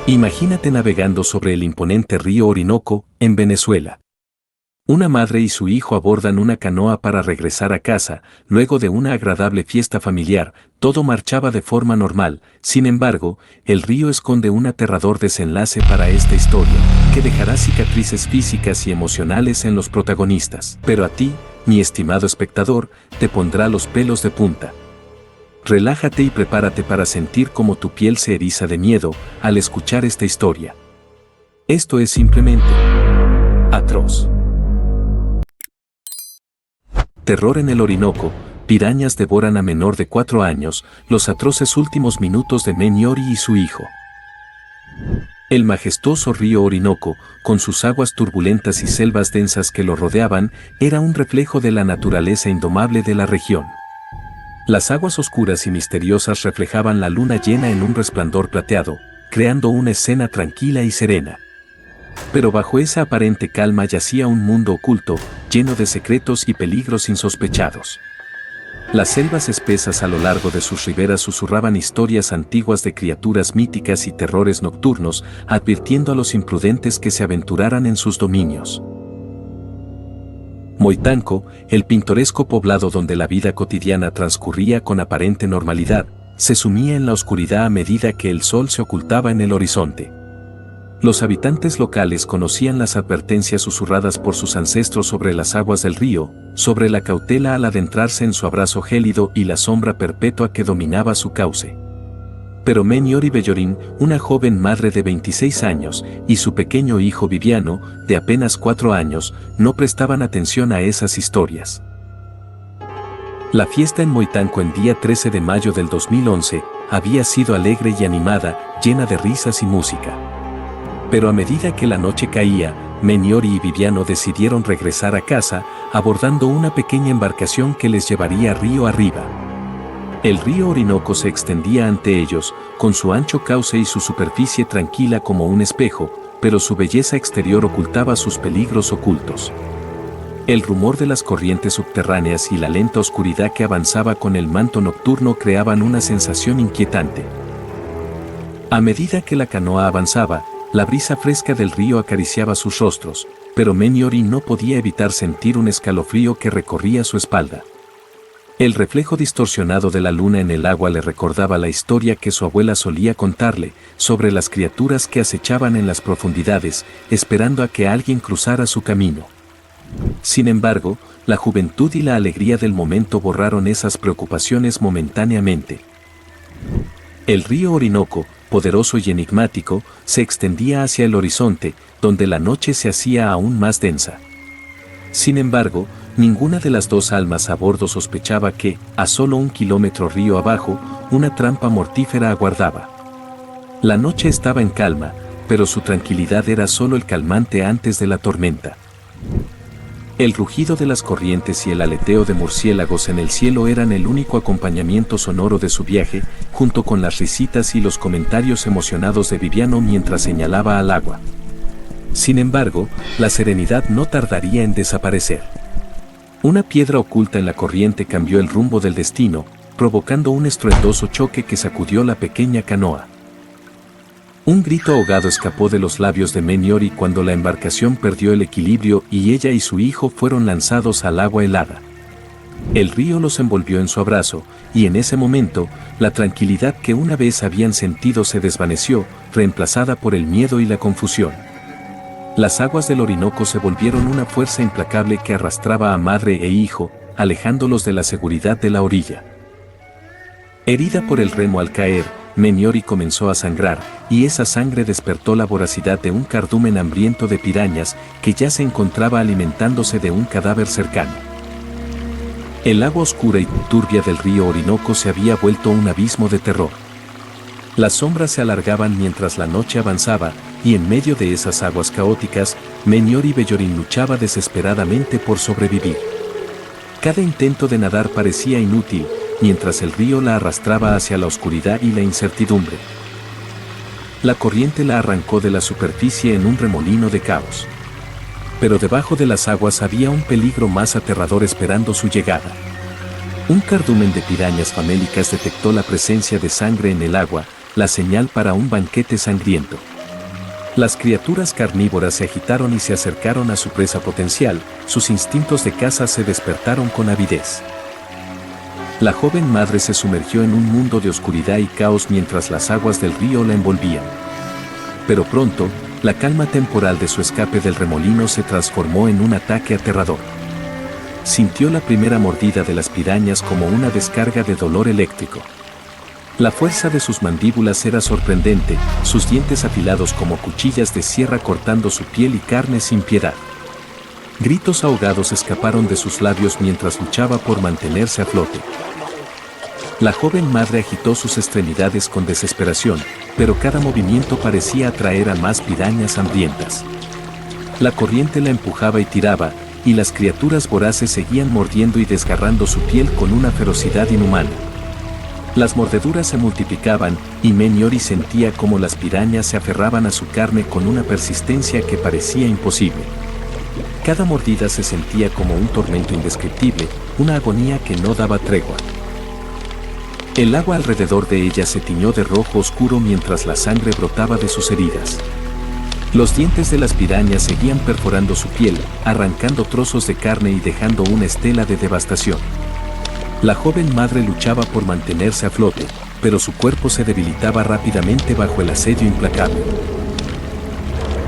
Imagínate navegando sobre el imponente río Orinoco, en Venezuela. Una madre y su hijo abordan una canoa para regresar a casa, luego de una agradable fiesta familiar, todo marchaba de forma normal. Sin embargo, el río esconde un aterrador desenlace para esta historia, que dejará cicatrices físicas y emocionales en los protagonistas. Pero a ti, mi estimado espectador, te pondrá los pelos de punta. Relájate y prepárate para sentir cómo tu piel se eriza de miedo al escuchar esta historia. Esto es simplemente atroz. Terror en el Orinoco, pirañas devoran a menor de 4 años, los atroces últimos minutos de Meñori y su hijo. El majestuoso río Orinoco, con sus aguas turbulentas y selvas densas que lo rodeaban, era un reflejo de la naturaleza indomable de la región. Las aguas oscuras y misteriosas reflejaban la luna llena en un resplandor plateado, creando una escena tranquila y serena. Pero bajo esa aparente calma yacía un mundo oculto, lleno de secretos y peligros insospechados. Las selvas espesas a lo largo de sus riberas susurraban historias antiguas de criaturas míticas y terrores nocturnos, advirtiendo a los imprudentes que se aventuraran en sus dominios. Moitanco, el pintoresco poblado donde la vida cotidiana transcurría con aparente normalidad, se sumía en la oscuridad a medida que el sol se ocultaba en el horizonte. Los habitantes locales conocían las advertencias susurradas por sus ancestros sobre las aguas del río, sobre la cautela al adentrarse en su abrazo gélido y la sombra perpetua que dominaba su cauce. Pero Meñori Bellorín, una joven madre de 26 años, y su pequeño hijo Viviano, de apenas 4 años, no prestaban atención a esas historias. La fiesta en Moitanco el día 13 de mayo del 2011 había sido alegre y animada, llena de risas y música. Pero a medida que la noche caía, Meñori y Viviano decidieron regresar a casa, abordando una pequeña embarcación que les llevaría río arriba. El río Orinoco se extendía ante ellos, con su ancho cauce y su superficie tranquila como un espejo, pero su belleza exterior ocultaba sus peligros ocultos. El rumor de las corrientes subterráneas y la lenta oscuridad que avanzaba con el manto nocturno creaban una sensación inquietante. A medida que la canoa avanzaba, la brisa fresca del río acariciaba sus rostros, pero Meñori no podía evitar sentir un escalofrío que recorría su espalda. El reflejo distorsionado de la luna en el agua le recordaba la historia que su abuela solía contarle sobre las criaturas que acechaban en las profundidades, esperando a que alguien cruzara su camino. Sin embargo, la juventud y la alegría del momento borraron esas preocupaciones momentáneamente. El río Orinoco, poderoso y enigmático, se extendía hacia el horizonte, donde la noche se hacía aún más densa. Sin embargo, ninguna de las dos almas a bordo sospechaba que, a solo 1 kilómetro río abajo, una trampa mortífera aguardaba. La noche estaba en calma, pero su tranquilidad era solo el calmante antes de la tormenta. El rugido de las corrientes y el aleteo de murciélagos en el cielo eran el único acompañamiento sonoro de su viaje, junto con las risitas y los comentarios emocionados de Viviano mientras señalaba al agua. Sin embargo, la serenidad no tardaría en desaparecer. Una piedra oculta en la corriente cambió el rumbo del destino, provocando un estruendoso choque que sacudió la pequeña canoa. Un grito ahogado escapó de los labios de Meñori cuando la embarcación perdió el equilibrio y ella y su hijo fueron lanzados al agua helada. El río los envolvió en su abrazo, y en ese momento, la tranquilidad que una vez habían sentido se desvaneció, reemplazada por el miedo y la confusión. Las aguas del Orinoco se volvieron una fuerza implacable que arrastraba a madre e hijo, alejándolos de la seguridad de la orilla. Herida por el remo al caer, Meñori comenzó a sangrar, y esa sangre despertó la voracidad de un cardumen hambriento de pirañas que ya se encontraba alimentándose de un cadáver cercano. El agua oscura y turbia del río Orinoco se había vuelto un abismo de terror. Las sombras se alargaban mientras la noche avanzaba, y en medio de esas aguas caóticas, Meñori Bellorín luchaba desesperadamente por sobrevivir. Cada intento de nadar parecía inútil, mientras el río la arrastraba hacia la oscuridad y la incertidumbre. La corriente la arrancó de la superficie en un remolino de caos. Pero debajo de las aguas había un peligro más aterrador esperando su llegada. Un cardumen de pirañas famélicas detectó la presencia de sangre en el agua, la señal para un banquete sangriento. Las criaturas carnívoras se agitaron y se acercaron a su presa potencial, sus instintos de caza se despertaron con avidez. La joven madre se sumergió en un mundo de oscuridad y caos mientras las aguas del río la envolvían. Pero pronto, la calma temporal de su escape del remolino se transformó en un ataque aterrador. Sintió la primera mordida de las pirañas como una descarga de dolor eléctrico. La fuerza de sus mandíbulas era sorprendente, sus dientes afilados como cuchillas de sierra cortando su piel y carne sin piedad. Gritos ahogados escaparon de sus labios mientras luchaba por mantenerse a flote. La joven madre agitó sus extremidades con desesperación, pero cada movimiento parecía atraer a más pirañas hambrientas. La corriente la empujaba y tiraba, y las criaturas voraces seguían mordiendo y desgarrando su piel con una ferocidad inhumana. Las mordeduras se multiplicaban, y Meniori sentía cómo las pirañas se aferraban a su carne con una persistencia que parecía imposible. Cada mordida se sentía como un tormento indescriptible, una agonía que no daba tregua. El agua alrededor de ella se tiñó de rojo oscuro mientras la sangre brotaba de sus heridas. Los dientes de las pirañas seguían perforando su piel, arrancando trozos de carne y dejando una estela de devastación. La joven madre luchaba por mantenerse a flote, pero su cuerpo se debilitaba rápidamente bajo el asedio implacable.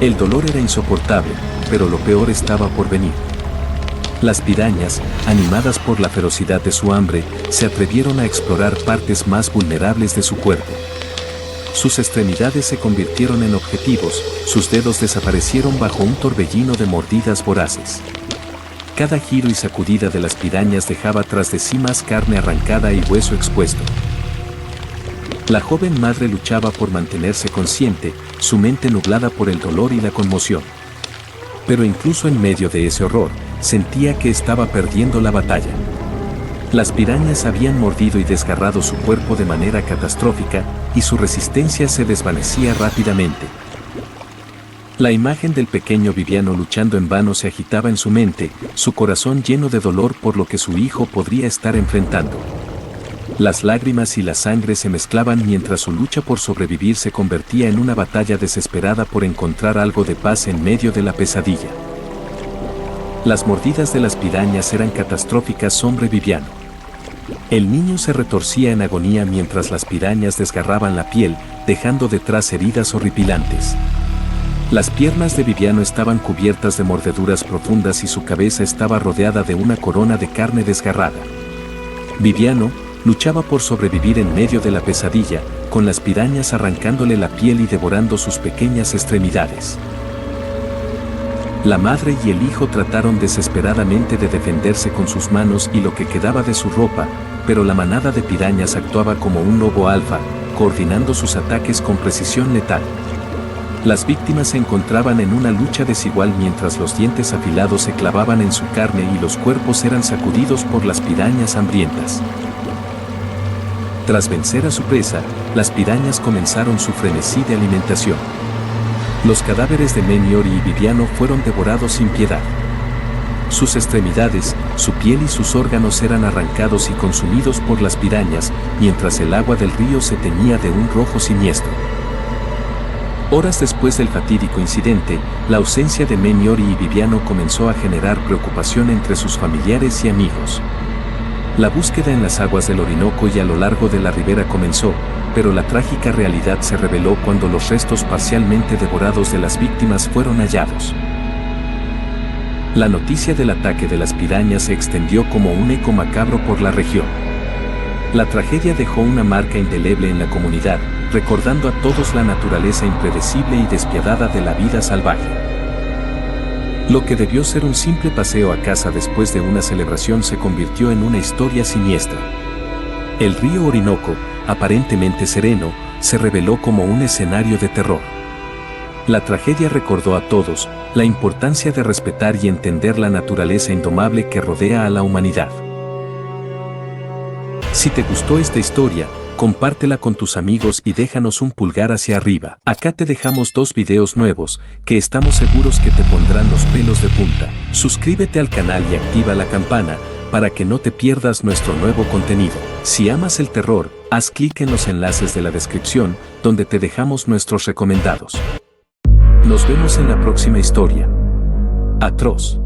El dolor era insoportable, pero lo peor estaba por venir. Las pirañas, animadas por la ferocidad de su hambre, se atrevieron a explorar partes más vulnerables de su cuerpo. Sus extremidades se convirtieron en objetivos, sus dedos desaparecieron bajo un torbellino de mordidas voraces. Cada giro y sacudida de las pirañas dejaba tras de sí más carne arrancada y hueso expuesto. La joven madre luchaba por mantenerse consciente, su mente nublada por el dolor y la conmoción. Pero incluso en medio de ese horror, sentía que estaba perdiendo la batalla. Las pirañas habían mordido y desgarrado su cuerpo de manera catastrófica, y su resistencia se desvanecía rápidamente. La imagen del pequeño Viviano luchando en vano se agitaba en su mente, su corazón lleno de dolor por lo que su hijo podría estar enfrentando. Las lágrimas y la sangre se mezclaban mientras su lucha por sobrevivir se convertía en una batalla desesperada por encontrar algo de paz en medio de la pesadilla. Las mordidas de las pirañas eran catastróficas sobre Viviano. El niño se retorcía en agonía mientras las pirañas desgarraban la piel, dejando detrás heridas horripilantes. Las piernas de Viviano estaban cubiertas de mordeduras profundas y su cabeza estaba rodeada de una corona de carne desgarrada. Viviano luchaba por sobrevivir en medio de la pesadilla, con las pirañas arrancándole la piel y devorando sus pequeñas extremidades. La madre y el hijo trataron desesperadamente de defenderse con sus manos y lo que quedaba de su ropa, pero la manada de pirañas actuaba como un lobo alfa, coordinando sus ataques con precisión letal. Las víctimas se encontraban en una lucha desigual mientras los dientes afilados se clavaban en su carne y los cuerpos eran sacudidos por las pirañas hambrientas. Tras vencer a su presa, las pirañas comenzaron su frenesí de alimentación. Los cadáveres de Meniori y Viviano fueron devorados sin piedad. Sus extremidades, su piel y sus órganos eran arrancados y consumidos por las pirañas, mientras el agua del río se teñía de un rojo siniestro. Horas después del fatídico incidente, la ausencia de Meniori y Viviano comenzó a generar preocupación entre sus familiares y amigos. La búsqueda en las aguas del Orinoco y a lo largo de la ribera comenzó, pero la trágica realidad se reveló cuando los restos parcialmente devorados de las víctimas fueron hallados. La noticia del ataque de las pirañas se extendió como un eco macabro por la región. La tragedia dejó una marca indeleble en la comunidad, recordando a todos la naturaleza impredecible y despiadada de la vida salvaje. Lo que debió ser un simple paseo a casa después de una celebración se convirtió en una historia siniestra. El río Orinoco, aparentemente sereno, se reveló como un escenario de terror. La tragedia recordó a todos la importancia de respetar y entender la naturaleza indomable que rodea a la humanidad. Si te gustó esta historia, compártela con tus amigos y déjanos un pulgar hacia arriba. Acá te dejamos 2 videos nuevos, que estamos seguros que te pondrán los pelos de punta. Suscríbete al canal y activa la campana, para que no te pierdas nuestro nuevo contenido. Si amas el terror, haz clic en los enlaces de la descripción, donde te dejamos nuestros recomendados. Nos vemos en la próxima historia. Atroz.